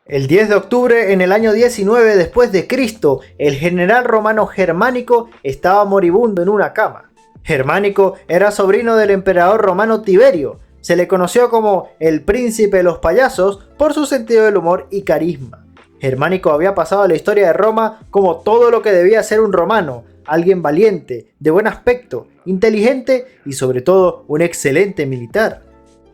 El 10 de octubre en el año 19 después de Cristo, el general romano Germánico estaba moribundo en una cama. Germánico era sobrino del emperador romano Tiberio. Se le conoció como el príncipe de los payasos por su sentido del humor y carisma. Germánico había pasado a la historia de Roma como todo lo que debía ser un romano, alguien valiente, de buen aspecto, inteligente y sobre todo un excelente militar.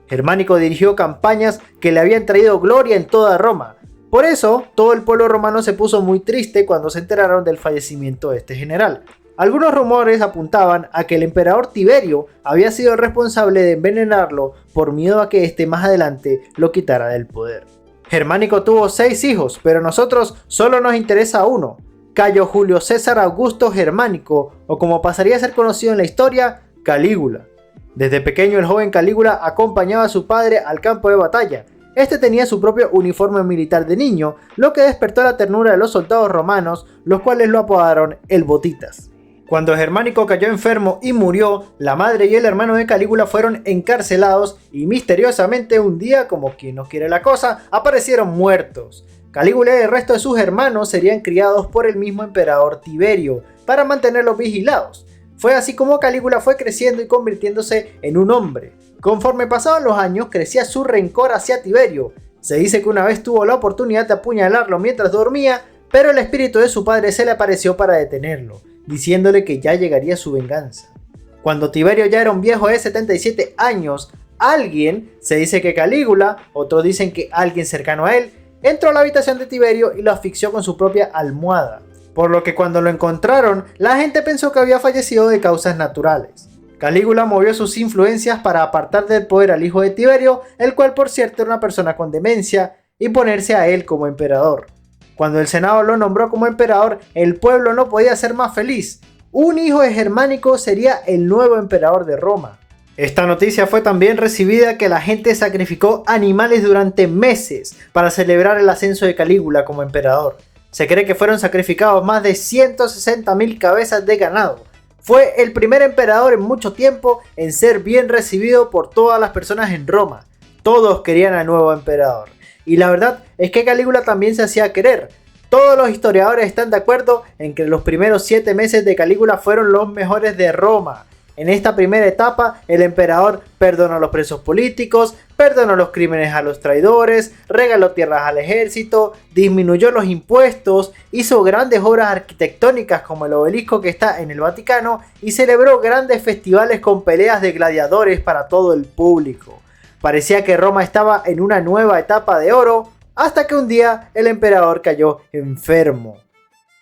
Germánico dirigió campañas que le habían traído gloria en toda Roma. Por eso, todo el pueblo romano se puso muy triste cuando se enteraron del fallecimiento de este general. Algunos rumores apuntaban a que el emperador Tiberio había sido el responsable de envenenarlo por miedo a que éste más adelante lo quitara del poder. Germánico tuvo 6 hijos, pero a nosotros solo nos interesa uno, Cayo Julio César Augusto Germánico, o como pasaría a ser conocido en la historia, Calígula. Desde pequeño el joven Calígula acompañaba a su padre al campo de batalla. Este tenía su propio uniforme militar de niño, lo que despertó la ternura de los soldados romanos, los cuales lo apodaron el Botitas. Cuando Germánico cayó enfermo y murió, la madre y el hermano de Calígula fueron encarcelados y misteriosamente un día, como quien no quiere la cosa, aparecieron muertos. Calígula y el resto de sus hermanos serían criados por el mismo emperador Tiberio para mantenerlos vigilados. Fue así como Calígula fue creciendo y convirtiéndose en un hombre. Conforme pasaban los años, crecía su rencor hacia Tiberio. Se dice que una vez tuvo la oportunidad de apuñalarlo mientras dormía, pero el espíritu de su padre se le apareció para detenerlo, diciéndole que ya llegaría su venganza. Cuando Tiberio ya era un viejo de 77 años, alguien, se dice que Calígula, otros dicen que alguien cercano a él, entró a la habitación de Tiberio y lo asfixió con su propia almohada, por lo que cuando lo encontraron, la gente pensó que había fallecido de causas naturales. Calígula movió sus influencias para apartar del poder al hijo de Tiberio, el cual por cierto era una persona con demencia, y ponerse a él como emperador. Cuando el Senado lo nombró como emperador, el pueblo no podía ser más feliz. Un hijo de Germánico sería el nuevo emperador de Roma. Esta noticia fue tan bien recibida que la gente sacrificó animales durante meses para celebrar el ascenso de Calígula como emperador. Se cree que fueron sacrificados más de 160.000 cabezas de ganado. Fue el primer emperador en mucho tiempo en ser bien recibido por todas las personas en Roma. Todos querían al nuevo emperador. Y la verdad es que Calígula también se hacía querer. Todos los historiadores están de acuerdo en que los primeros 7 meses de Calígula fueron los mejores de Roma. En esta primera etapa, el emperador perdonó a los presos políticos, perdonó los crímenes a los traidores, regaló tierras al ejército, disminuyó los impuestos, hizo grandes obras arquitectónicas como el obelisco que está en el Vaticano y celebró grandes festivales con peleas de gladiadores para todo el público. Parecía que Roma estaba en una nueva etapa de oro, hasta que un día el emperador cayó enfermo.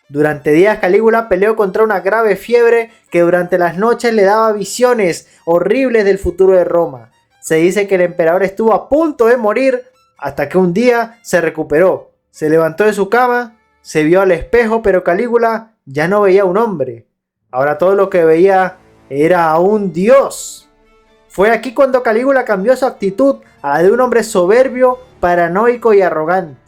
Durante días Calígula peleó contra una grave fiebre que durante las noches le daba visiones horribles del futuro de Roma. Se dice que el emperador estuvo a punto de morir hasta que un día se recuperó. Se levantó de su cama, se vio al espejo, pero Calígula ya no veía a un hombre. Ahora todo lo que veía era a un dios. Fue aquí cuando Calígula cambió su actitud a la de un hombre soberbio, paranoico y arrogante.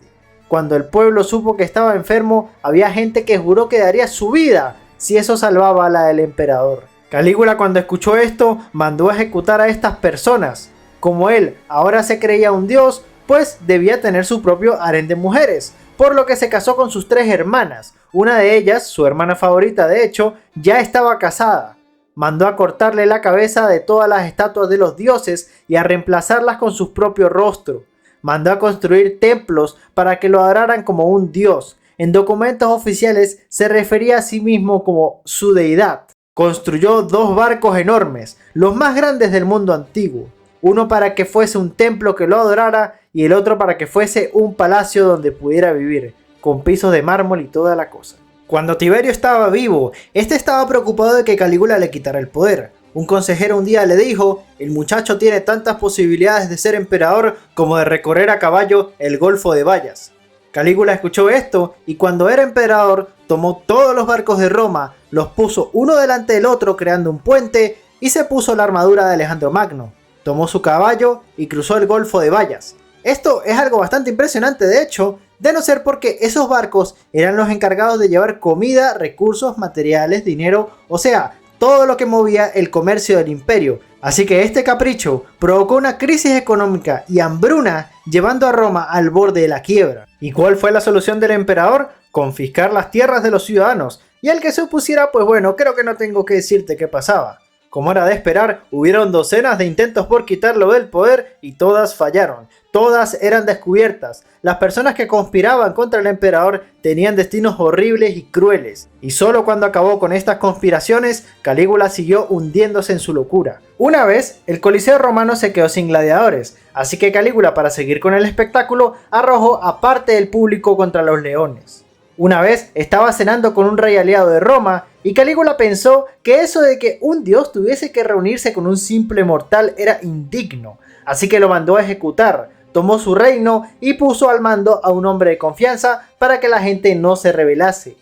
Cuando el pueblo supo que estaba enfermo, había gente que juró que daría su vida si eso salvaba a la del emperador. Calígula, cuando escuchó esto, mandó a ejecutar a estas personas. Como él ahora se creía un dios, pues debía tener su propio harén de mujeres, por lo que se casó con sus 3 hermanas. Una de ellas, su hermana favorita de hecho, ya estaba casada. Mandó a cortarle la cabeza de todas las estatuas de los dioses y a reemplazarlas con su propio rostro. Mandó a construir templos para que lo adoraran como un dios. En documentos oficiales se refería a sí mismo como su deidad. Construyó 2 barcos enormes, los más grandes del mundo antiguo. Uno para que fuese un templo que lo adorara y el otro para que fuese un palacio donde pudiera vivir, con pisos de mármol y toda la cosa. Cuando Tiberio estaba vivo, este estaba preocupado de que Calígula le quitara el poder. Un consejero un día le dijo: el muchacho tiene tantas posibilidades de ser emperador como de recorrer a caballo el Golfo de Bayas. Calígula escuchó esto y cuando era emperador tomó todos los barcos de Roma, los puso uno delante del otro creando un puente y se puso la armadura de Alejandro Magno. Tomó su caballo y cruzó el Golfo de Bayas. Esto es algo bastante impresionante de hecho, de no ser porque esos barcos eran los encargados de llevar comida, recursos, materiales, dinero, o sea, todo lo que movía el comercio del imperio, Así que este capricho provocó una crisis económica y hambruna, llevando a Roma al borde de la quiebra. ¿Y cuál fue la solución del emperador? Confiscar las tierras de los ciudadanos. Y al que se opusiera, pues bueno, creo que no tengo que decirte qué pasaba. Como era de esperar, hubieron docenas de intentos por quitarlo del poder y todas fallaron. Todas eran descubiertas. Las personas que conspiraban contra el emperador tenían destinos horribles y crueles. Y solo cuando acabó con estas conspiraciones, Calígula siguió hundiéndose en su locura. Una vez, el Coliseo romano se quedó sin gladiadores, así que Calígula, para seguir con el espectáculo, arrojó a parte del público contra los leones. Una vez estaba cenando con un rey aliado de Roma y Calígula pensó que eso de que un dios tuviese que reunirse con un simple mortal era indigno, así que lo mandó a ejecutar, tomó su reino y puso al mando a un hombre de confianza para que la gente no se rebelase.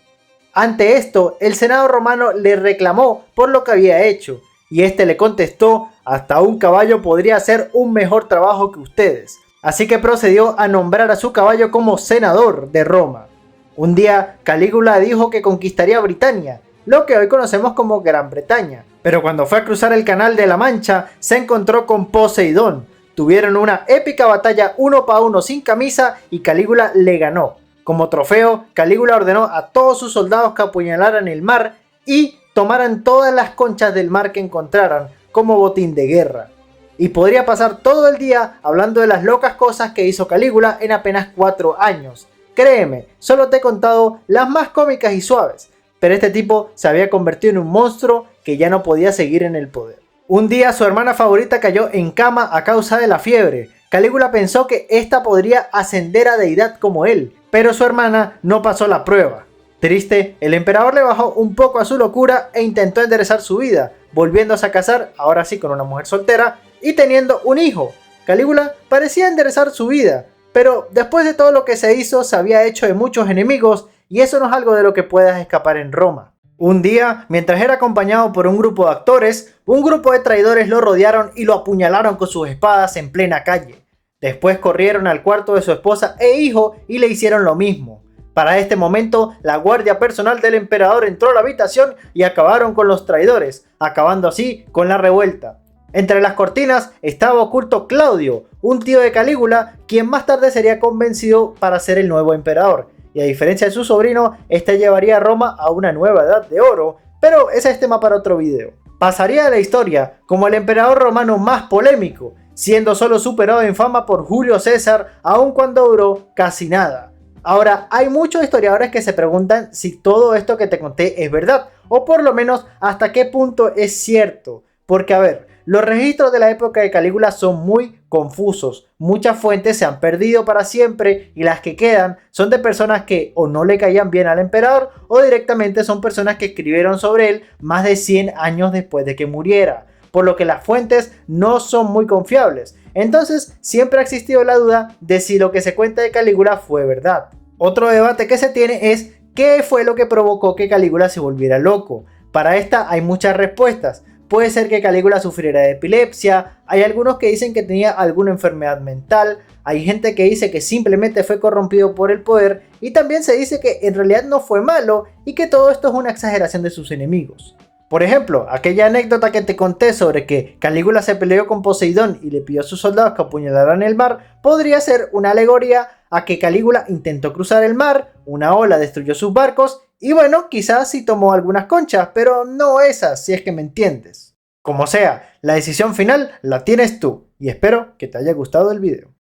Ante esto, el Senado romano le reclamó por lo que había hecho y este le contestó: hasta un caballo podría hacer un mejor trabajo que ustedes. Así que procedió a nombrar a su caballo como senador de Roma. Un día, Calígula dijo que conquistaría Britania, lo que hoy conocemos como Gran Bretaña. Pero cuando fue a cruzar el Canal de la Mancha, se encontró con Poseidón. Tuvieron una épica batalla 1 para 1 sin camisa y Calígula le ganó. Como trofeo, Calígula ordenó a todos sus soldados que apuñalaran el mar y tomaran todas las conchas del mar que encontraran como botín de guerra. Y podría pasar todo el día hablando de las locas cosas que hizo Calígula en apenas 4 años. Créeme, solo te he contado las más cómicas y suaves, pero este tipo se había convertido en un monstruo que ya no podía seguir en el poder. Un día su hermana favorita cayó en cama a causa de la fiebre. Calígula pensó que esta podría ascender a deidad como él, pero su hermana no pasó la prueba. Triste, el emperador le bajó un poco a su locura e intentó enderezar su vida, volviéndose a casar, ahora sí con una mujer soltera, y teniendo un hijo. Calígula parecía enderezar su vida, pero después de todo lo que se hizo, se había hecho de muchos enemigos y eso no es algo de lo que puedas escapar en Roma. Un día, mientras era acompañado por un grupo de actores, un grupo de traidores lo rodearon y lo apuñalaron con sus espadas en plena calle. Después corrieron al cuarto de su esposa e hijo y le hicieron lo mismo. Para este momento, la guardia personal del emperador entró a la habitación y acabaron con los traidores, acabando así con la revuelta. Entre las cortinas estaba oculto Claudio, un tío de Calígula, quien más tarde sería convencido para ser el nuevo emperador. Y a diferencia de su sobrino, este llevaría a Roma a una nueva edad de oro, pero ese es tema para otro video. Pasaría a la historia como el emperador romano más polémico, siendo solo superado en fama por Julio César, aun cuando duró casi nada. Ahora, hay muchos historiadores que se preguntan si todo esto que te conté es verdad, o por lo menos hasta qué punto es cierto. Porque a ver, los registros de la época de Calígula son muy confusos, muchas fuentes se han perdido para siempre y las que quedan son de personas que o no le caían bien al emperador o directamente son personas que escribieron sobre él más de 100 años después de que muriera, por lo que las fuentes no son muy confiables. Entonces siempre ha existido la duda de si lo que se cuenta de Calígula fue verdad. Otro debate que se tiene es ¿qué fue lo que provocó que Calígula se volviera loco? Para esta hay muchas respuestas. Puede ser que Calígula sufriera de epilepsia, hay algunos que dicen que tenía alguna enfermedad mental, hay gente que dice que simplemente fue corrompido por el poder y también se dice que en realidad no fue malo y que todo esto es una exageración de sus enemigos. Por ejemplo, aquella anécdota que te conté sobre que Calígula se peleó con Poseidón y le pidió a sus soldados que apuñalaran el mar, podría ser una alegoría a que Calígula intentó cruzar el mar, una ola destruyó sus barcos y bueno, quizás sí tomó algunas conchas, pero no esas, si es que me entiendes. Como sea, la decisión final la tienes tú y espero que te haya gustado el video.